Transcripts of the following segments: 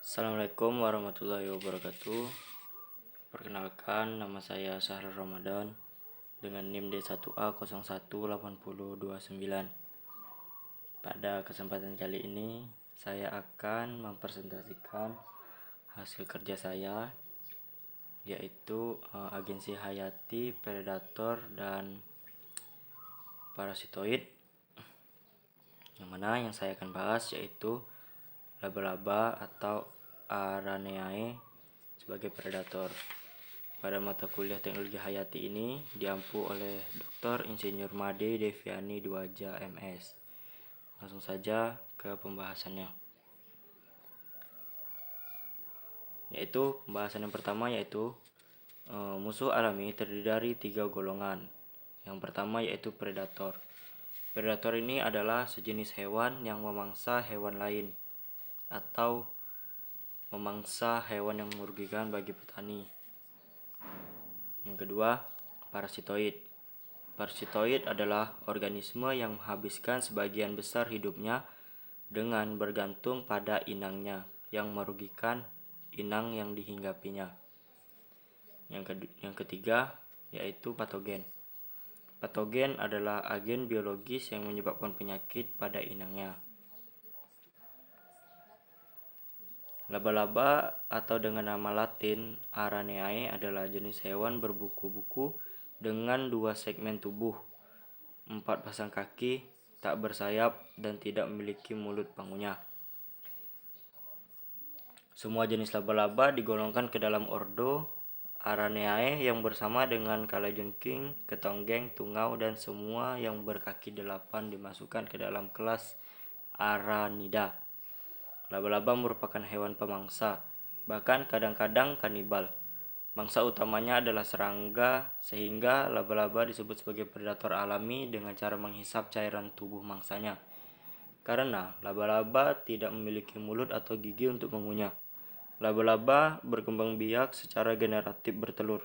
Assalamualaikum warahmatullahi wabarakatuh. Perkenalkan, nama saya Syahrul Ramadan dengan NIM D1A018029. Pada kesempatan kali ini, saya akan mempresentasikan hasil kerja saya, yaitu agensi hayati, predator, dan parasitoid. Yang mana yang saya akan bahas yaitu laba-laba atau Araneae sebagai predator. Pada mata kuliah teknologi hayati ini diampu oleh Dr. Insinyur Made Deviani Dwaja MS. Langsung saja ke pembahasannya. Yaitu pembahasan yang pertama yaitu musuh alami terdiri dari 3 golongan. Yang pertama yaitu predator. Predator ini adalah sejenis hewan yang memangsa hewan lain atau memangsa hewan yang merugikan bagi petani. Yang kedua, parasitoid. Parasitoid adalah organisme yang menghabiskan sebagian besar hidupnya dengan bergantung pada inangnya yang merugikan inang yang dihinggapinya. Yang ketiga yaitu patogen. Patogen adalah agen biologis yang menyebabkan penyakit pada inangnya. Laba-laba atau dengan nama latin Araneae adalah jenis hewan berbuku-buku dengan 2 segmen tubuh, 4 pasang kaki, tak bersayap, dan tidak memiliki mulut pengunyah. Semua jenis laba-laba digolongkan ke dalam ordo Araneae yang bersama dengan kalajengking, ketonggeng, tungau, dan semua yang berkaki 8 dimasukkan ke dalam kelas Aranida. Laba-laba merupakan hewan pemangsa, bahkan kadang-kadang kanibal. Mangsa utamanya adalah serangga, sehingga laba-laba disebut sebagai predator alami dengan cara menghisap cairan tubuh mangsanya. Karena laba-laba tidak memiliki mulut atau gigi untuk mengunyah. Laba-laba berkembang biak secara generatif bertelur.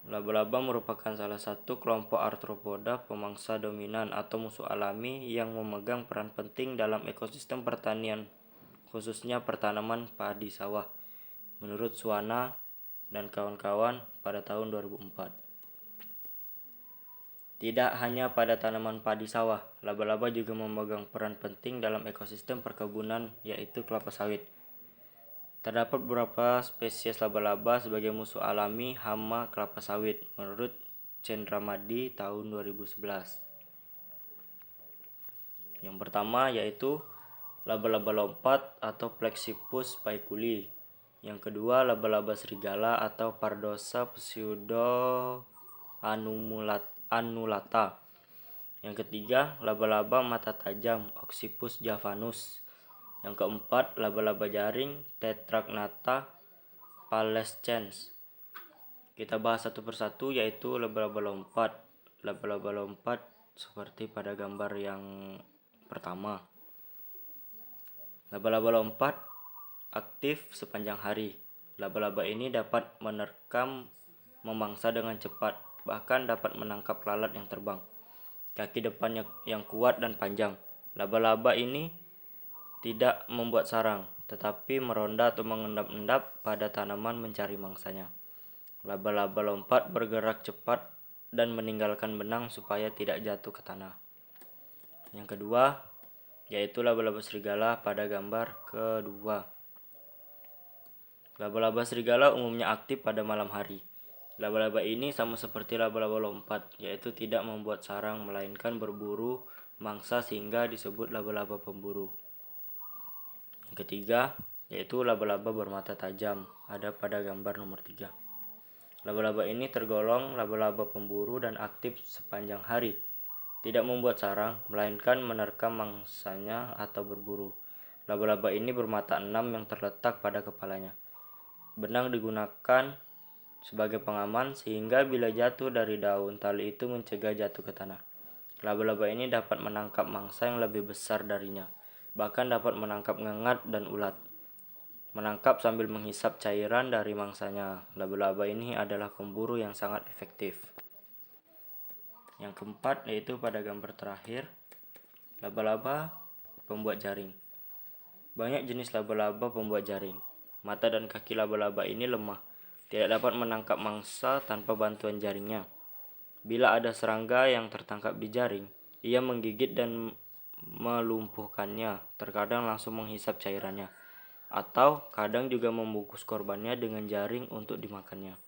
Laba-laba merupakan salah satu kelompok arthropoda pemangsa dominan atau musuh alami yang memegang peran penting dalam ekosistem pertanian, khususnya pertanaman padi sawah, menurut Suwana dan kawan-kawan pada tahun 2004. Tidak hanya pada tanaman padi sawah, laba-laba juga memegang peran penting dalam ekosistem perkebunan, yaitu kelapa sawit. Terdapat beberapa spesies laba-laba sebagai musuh alami hama kelapa sawit menurut Cendramadi tahun 2011. Yang pertama yaitu laba-laba lompat atau Plexippus paiculi. Yang kedua laba-laba serigala atau Pardosa pseudoannulata. Yang ketiga laba-laba mata tajam Oxypus javanus. Yang keempat laba-laba jaring Tetragnatha pallescens. Kita bahas satu persatu yaitu laba-laba lompat. Laba-laba lompat seperti pada gambar yang pertama. Laba-laba lompat aktif sepanjang hari. Laba-laba ini dapat menerkam memangsa dengan cepat, bahkan dapat menangkap lalat yang terbang. Kaki depannya yang kuat dan panjang. Laba-laba ini tidak membuat sarang, tetapi meronda atau mengendap-endap pada tanaman mencari mangsanya. Laba-laba lompat bergerak cepat dan meninggalkan benang supaya tidak jatuh ke tanah. Yang kedua yaitu laba-laba serigala pada gambar kedua. Laba-laba serigala umumnya aktif pada malam hari. Laba-laba ini sama seperti laba-laba lompat, yaitu tidak membuat sarang melainkan berburu mangsa sehingga disebut laba-laba pemburu. Yang ketiga yaitu laba-laba bermata tajam, ada pada gambar nomor 3. Laba-laba ini tergolong laba-laba pemburu dan aktif sepanjang hari. Tidak membuat sarang, melainkan menerkam mangsanya atau berburu. Laba-laba ini bermata 6 yang terletak pada kepalanya. Benang digunakan sebagai pengaman sehingga bila jatuh dari daun, tali itu mencegah jatuh ke tanah. Laba-laba ini dapat menangkap mangsa yang lebih besar darinya, bahkan dapat menangkap ngengat dan ulat. Menangkap sambil menghisap cairan dari mangsanya. Laba-laba ini adalah pemburu yang sangat efektif. Yang keempat yaitu pada gambar terakhir, laba-laba pembuat jaring. Banyak jenis laba-laba pembuat jaring. Mata dan kaki laba-laba ini lemah, tidak dapat menangkap mangsa tanpa bantuan jaringnya. Bila ada serangga yang tertangkap di jaring, ia menggigit dan melumpuhkannya, terkadang langsung menghisap cairannya, atau kadang juga membungkus korbannya dengan jaring untuk dimakannya.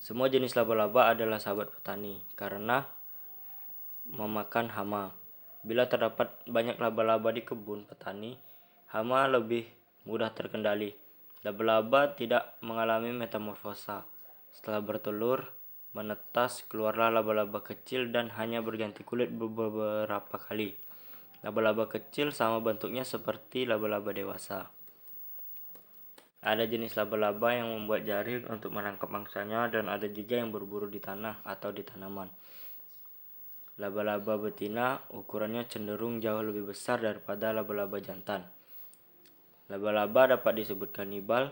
Semua jenis laba-laba adalah sahabat petani karena memakan hama. Bila terdapat banyak laba-laba di kebun petani, hama lebih mudah terkendali. Laba-laba tidak mengalami metamorfosa. Setelah bertelur, menetas, keluarlah laba-laba kecil dan hanya berganti kulit beberapa kali. Laba-laba kecil sama bentuknya seperti laba-laba dewasa. Ada jenis laba-laba yang membuat jaring untuk menangkap mangsanya dan ada juga yang berburu di tanah atau di tanaman. Laba-laba betina ukurannya cenderung jauh lebih besar daripada laba-laba jantan. Laba-laba dapat disebut kanibal.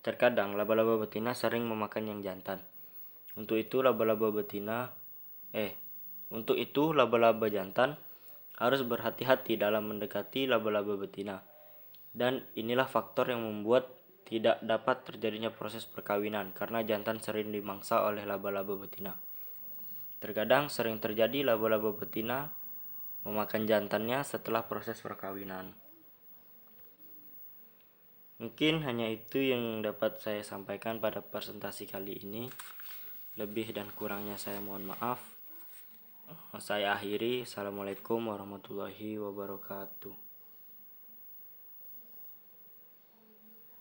Terkadang laba-laba betina sering memakan yang jantan. Untuk itu laba-laba jantan harus berhati-hati dalam mendekati laba-laba betina. Dan inilah faktor yang membuat tidak dapat terjadinya proses perkawinan karena jantan sering dimangsa oleh laba-laba betina. Terkadang sering terjadi laba-laba betina memakan jantannya setelah proses perkawinan. Mungkin hanya itu yang dapat saya sampaikan pada presentasi kali ini. Lebih dan kurangnya saya mohon maaf. Saya akhiri. Assalamualaikum warahmatullahi wabarakatuh.